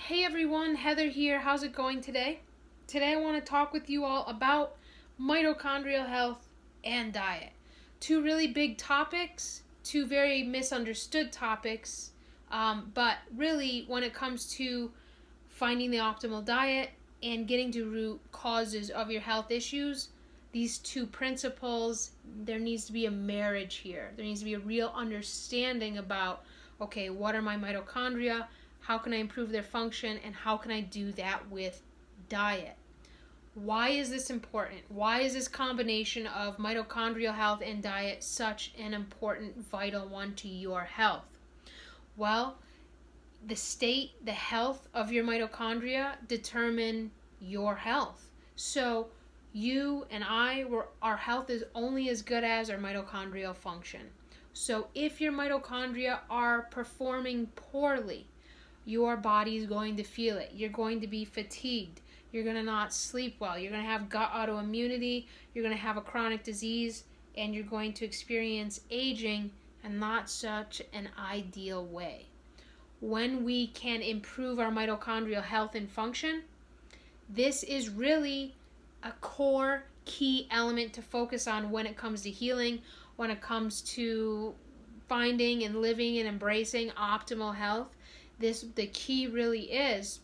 Hey everyone, Heather here. How's it going today? Today I want to talk with you all about mitochondrial health and diet. Two really big topics, two very misunderstood topics, but really when it comes to finding the optimal diet and getting to root causes of your health issues, these two principles, there needs to be a marriage here. There needs to be a real understanding about, okay, what are my mitochondria? How can I improve their function? And how can I do that with diet? Why is this important? Why is this combination of mitochondrial health and diet such an important, vital one to your health? Well, the health of your mitochondria determine your health. So you and our health is only as good as our mitochondrial function. So if your mitochondria are performing poorly, your body is going to feel it. You're going to be fatigued. You're going to not sleep well. You're going to have gut autoimmunity. You're going to have a chronic disease, and you're going to experience aging in not such an ideal way. When we can improve our mitochondrial health and function, this is really a core key element to focus on when it comes to healing, when it comes to finding and living and embracing optimal health. The key really is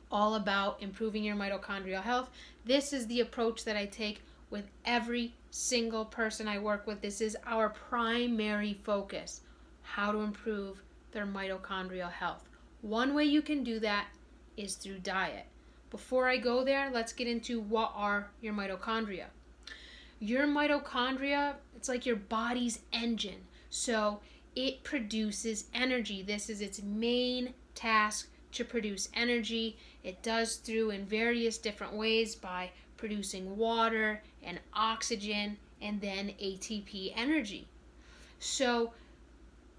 all about improving your mitochondrial health. This is the approach that I take with every single person I work with. This is our primary focus, how to improve their mitochondrial health. One way you can do that is through diet. Before I go there, let's get into what are your mitochondria. Your mitochondria, it's like your body's engine. So it produces energy. This is its main task, to produce energy. It does through in various different ways by producing water and oxygen and then ATP energy. So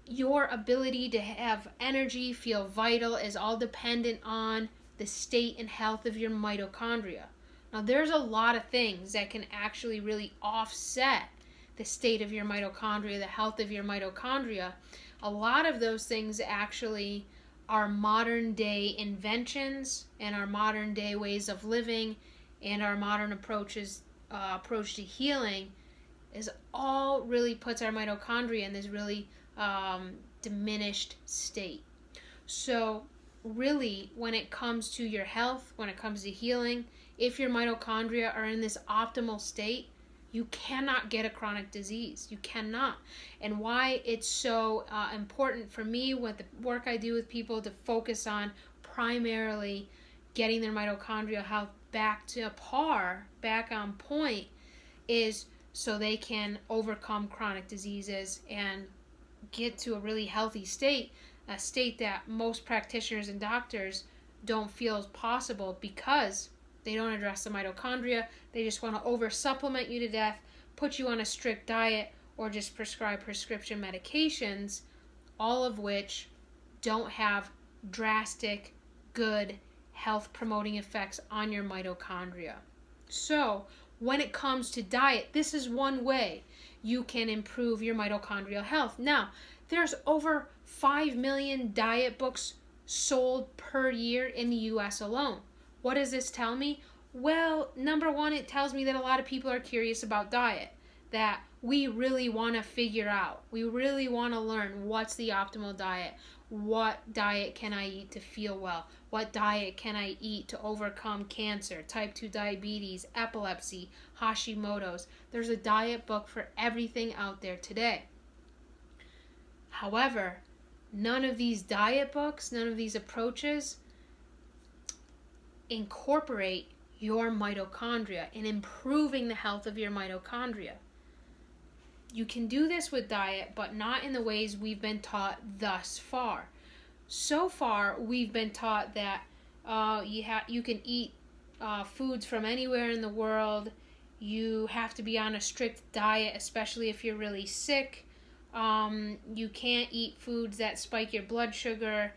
your ability to have energy, feel vital, is all dependent on the state and health of your mitochondria. Now there's a lot of things that can actually really offset the state of your mitochondria, the health of your mitochondria. A lot of those things actually are modern day inventions and our modern day ways of living and our modern approach to healing is all really puts our mitochondria in this really diminished state. So really, when it comes to your health, when it comes to healing, if your mitochondria are in this optimal state, you cannot get a chronic disease. You cannot. And why it's so important for me with the work I do with people to focus on primarily getting their mitochondrial health back to par, back on point, is so they can overcome chronic diseases and get to a really healthy state, a state that most practitioners and doctors don't feel is possible because they don't address the mitochondria. They just want to over supplement you to death, put you on a strict diet, or just prescribe prescription medications, all of which don't have drastic, good, health promoting effects on your mitochondria. So when it comes to diet, this is one way you can improve your mitochondrial health. Now, there's over 5 million diet books sold per year in the US alone. What does this tell me? Well, number one, it tells me that a lot of people are curious about diet, that we really want to figure out. We really want to learn what's the optimal diet. What diet can I eat to feel well? What diet can I eat to overcome cancer, type 2 diabetes, epilepsy, Hashimoto's? There's a diet book for everything out there today. However, none of these diet books, none of these approaches incorporate your mitochondria and improving the health of your mitochondria. You can do this with diet, but not in the ways we've been taught thus far. So far, we've been taught that you can eat foods from anywhere in the world. You have to be on a strict diet, especially if you're really sick. You can't eat foods that spike your blood sugar.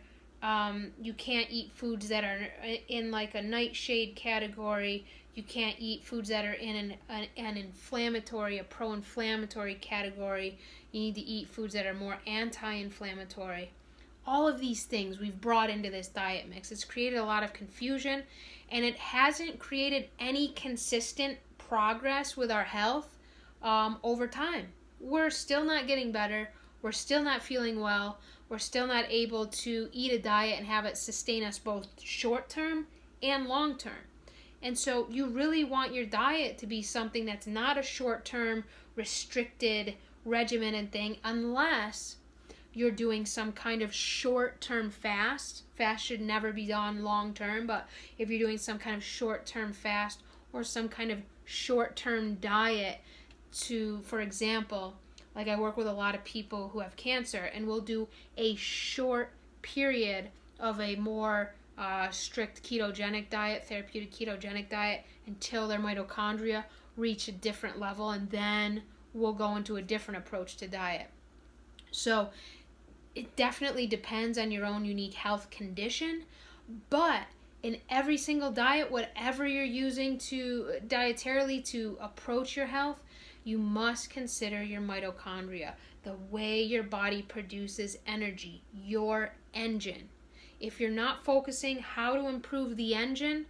You can't eat foods that are in like a nightshade category. You can't eat foods that are in an inflammatory, a pro-inflammatory category. You need to eat foods that are more anti-inflammatory. all of these things we've brought into this diet mix. It's created a lot of confusion, and it hasn't created any consistent progress with our health over time. We're still not getting better. We're still not feeling well. We're still not able to eat a diet and have it sustain us both short term and long term. And so you really want your diet to be something that's not a short term, restricted, regimented thing, unless you're doing some kind of short-term fast. Fast should never be done long-term, but if you're doing some kind of short-term fast or some kind of short-term diet to, for example, like I work with a lot of people who have cancer, and we'll do a short period of a more strict ketogenic diet, therapeutic ketogenic diet, until their mitochondria reach a different level, and then we'll go into a different approach to diet. So it definitely depends on your own unique health condition, but in every single diet, whatever you're using to dietarily to approach your health, you must consider your mitochondria, the way your body produces energy, your engine. If you're not focusing how to improve the engine,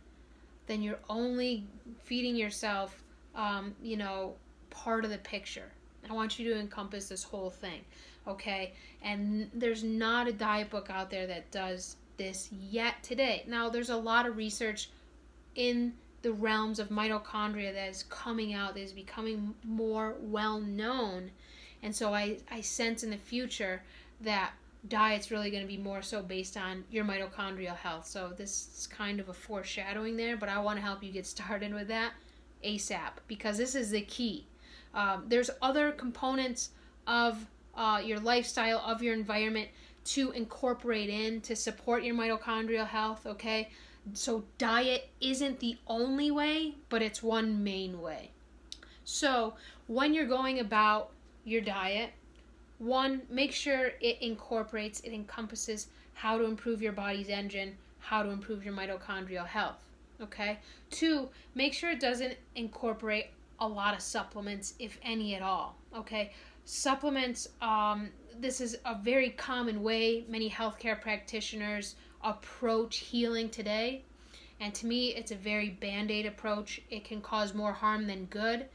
then you're only feeding yourself, part of the picture. I want you to encompass this whole thing, okay? And there's not a diet book out there that does this yet today. Now, there's a lot of research in the realms of mitochondria that is coming out, that is becoming more well known. And so I sense in the future that diet's really going to be more so based on your mitochondrial health. So this is kind of a foreshadowing there, but I want to help you get started with that ASAP, because this is the key. There's other components of your lifestyle, of your environment to incorporate in to support your mitochondrial health, okay? So diet isn't the only way, but it's one main way. So when you're going about your diet, one, make sure it encompasses how to improve your body's engine, how to improve your mitochondrial health, okay? Two, make sure it doesn't incorporate a lot of supplements, if any at all, okay? Supplements, this is a very common way many healthcare practitioners approach healing today, and to me, it's a very band-aid approach. It can cause more harm than good.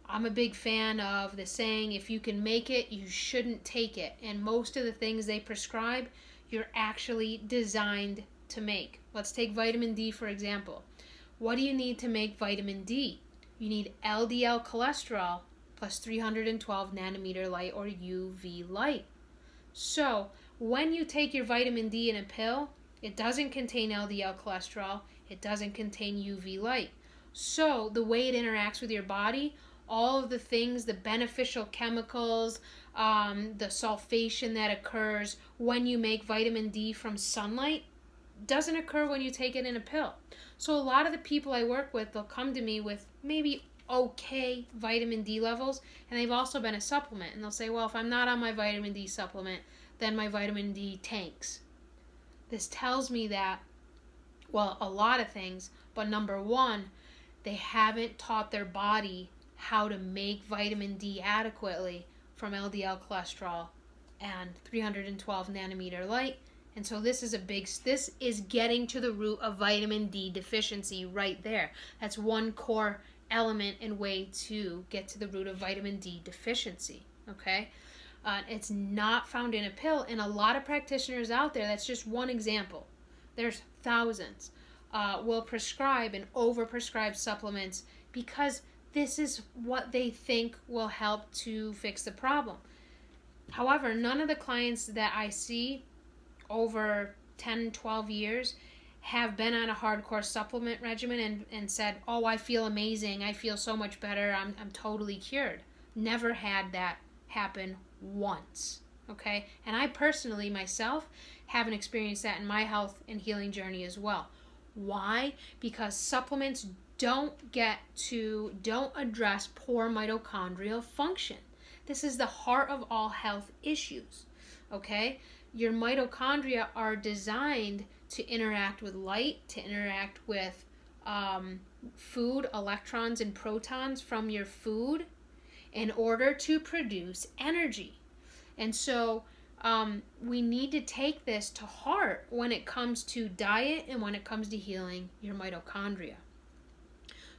I'm a big fan of the saying, if you can make it, you shouldn't take it. And most of the things they prescribe, you're actually designed to make. Let's take vitamin D, for example. What do you need to make vitamin D? You need LDL cholesterol plus 312 nanometer light or UV light. So when you take your vitamin D in a pill, it doesn't contain LDL cholesterol, it doesn't contain UV light. So the way it interacts with your body, all of the things, the beneficial chemicals, the sulfation that occurs when you make vitamin D from sunlight doesn't occur when you take it in a pill. So a lot of the people I work with, they'll come to me with maybe okay vitamin D levels, and they've also been a supplement, and they'll say, well, if I'm not on my vitamin D supplement, then my vitamin D tanks. This tells me that, well, a lot of things, but number one, they haven't taught their body how to make vitamin D adequately from LDL cholesterol and 312 nanometer light. And so this is getting to the root of vitamin D deficiency right there. That's one core element and way to get to the root of vitamin D deficiency, okay? It's not found in a pill, and a lot of practitioners out there, that's just one example. There's thousands, will prescribe and overprescribe supplements because this is what they think will help to fix the problem. However, none of the clients that I see over 10, 12 years have been on a hardcore supplement regimen and said, oh, I feel amazing, I feel so much better, I'm totally cured. Never had that happen once, okay? And I personally, myself, haven't experienced that in my health and healing journey as well. Why? Because supplements don't address poor mitochondrial function. This is the heart of all health issues, okay? Your mitochondria are designed to interact with light, to interact with food, electrons and protons from your food in order to produce energy. And so we need to take this to heart when it comes to diet and when it comes to healing your mitochondria.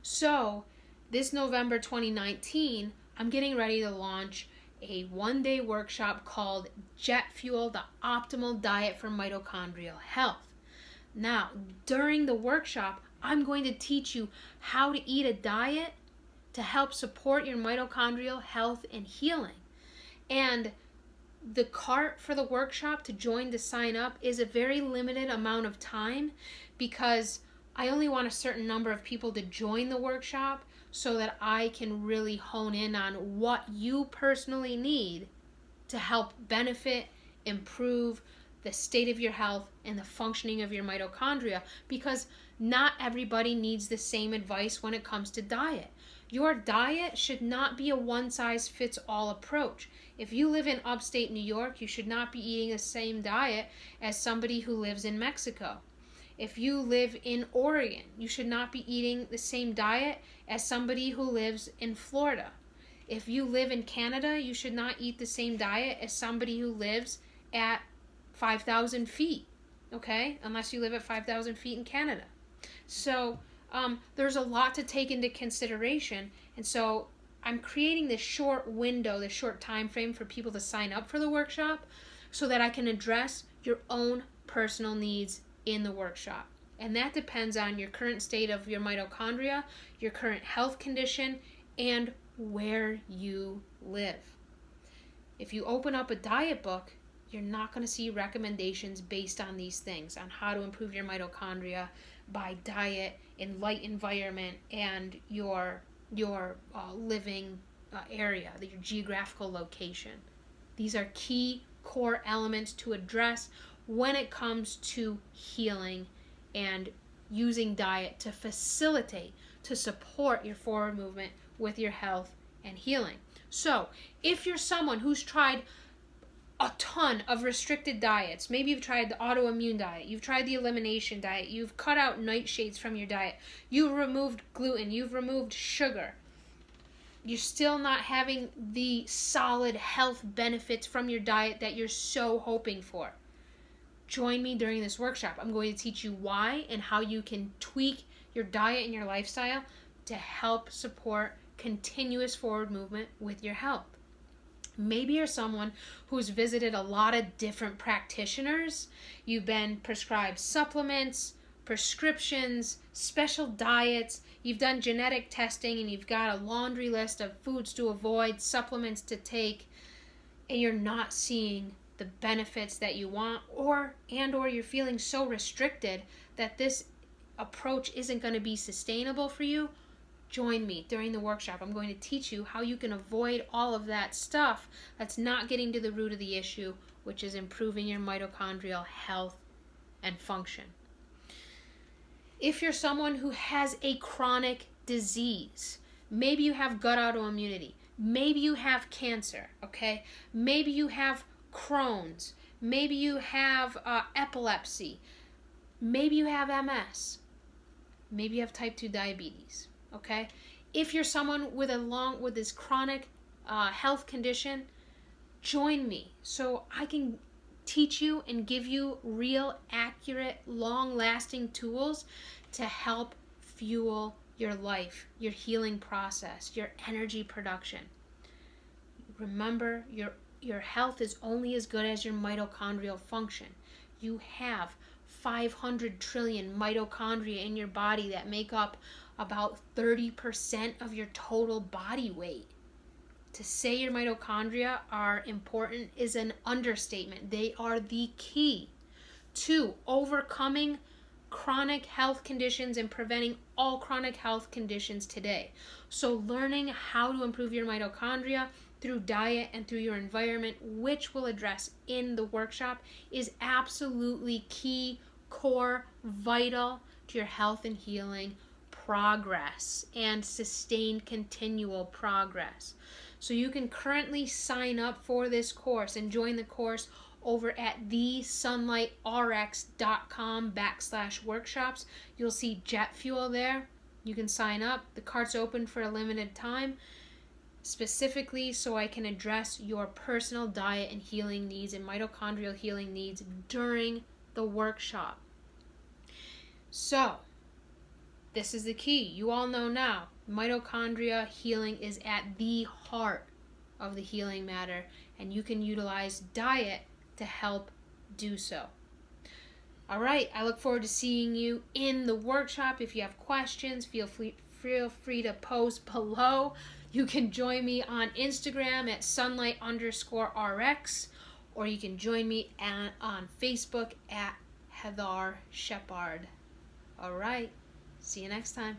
So this November 2019, I'm getting ready to launch a one-day workshop called Jet Fuel, the Optimal Diet for Mitochondrial Health. Now, during the workshop, I'm going to teach you how to eat a diet to help support your mitochondrial health and healing. And the cart for the workshop to join to sign up is a very limited amount of time, because I only want a certain number of people to join the workshop so that I can really hone in on what you personally need to help benefit, improve the state of your health and the functioning of your mitochondria, because not everybody needs the same advice when it comes to diet. Your diet should not be a one-size-fits-all approach. If you live in upstate New York, you should not be eating the same diet as somebody who lives in Mexico. If you live in Oregon, you should not be eating the same diet as somebody who lives in Florida. If you live in Canada, you should not eat the same diet as somebody who lives at 5,000 feet, okay? Unless you live at 5,000 feet in Canada. So there's a lot to take into consideration, and so I'm creating this short window, this short time frame for people to sign up for the workshop so that I can address your own personal needs in the workshop. And that depends on your current state of your mitochondria, your current health condition, and where you live. If you open up a diet book, you're not going to see recommendations based on these things, on how to improve your mitochondria by diet, in light environment, and your living area, your geographical location. These are key core elements to address when it comes to healing and using diet to facilitate, to support your forward movement with your health and healing. So if you're someone who's tried a ton of restricted diets, maybe you've tried the autoimmune diet, you've tried the elimination diet, you've cut out nightshades from your diet, you've removed gluten, you've removed sugar, you're still not having the solid health benefits from your diet that you're so hoping for, join me during this workshop. I'm going to teach you why and how you can tweak your diet and your lifestyle to help support continuous forward movement with your health. Maybe you're someone who's visited a lot of different practitioners. You've been prescribed supplements, prescriptions, special diets. You've done genetic testing and you've got a laundry list of foods to avoid, supplements to take, and you're not seeing the benefits that you want, or you're feeling so restricted that this approach isn't going to be sustainable for you. Join me during the workshop. I'm going to teach you how you can avoid all of that stuff that's not getting to the root of the issue, which is improving your mitochondrial health and function. If you're someone who has a chronic disease, maybe you have gut autoimmunity, maybe you have cancer, okay? Maybe you have Crohn's, maybe you have epilepsy, maybe you have MS, maybe you have type 2 diabetes. Okay, if you're someone with this chronic health condition, join me so I can teach you and give you real, accurate, long-lasting tools to help fuel your life, your healing process, your energy production. Remember, your health is only as good as your mitochondrial function. You have 500 trillion mitochondria in your body that make up about 30% of your total body weight. To say your mitochondria are important is an understatement. They are the key to overcoming chronic health conditions and preventing all chronic health conditions today. So learning how to improve your mitochondria through diet and through your environment, which we'll address in the workshop, is absolutely key, core, vital to your health and healing progress and sustained continual progress. So you can currently sign up for this course and join the course over at thesunlightrx.com/workshops. You'll see Jet Fuel there. You can sign up. The cart's open for a limited time. specifically so I can address your personal diet and healing needs and mitochondrial healing needs during the workshop. So, this is the key. You all know now, mitochondria healing is at the heart of the healing matter, and you can utilize diet to help do so. All right, I look forward to seeing you in the workshop. If you have questions, feel free to post below. You can join me on Instagram at sunlight_RX, or you can join me on Facebook at Heathar Shepard. All right, see you next time.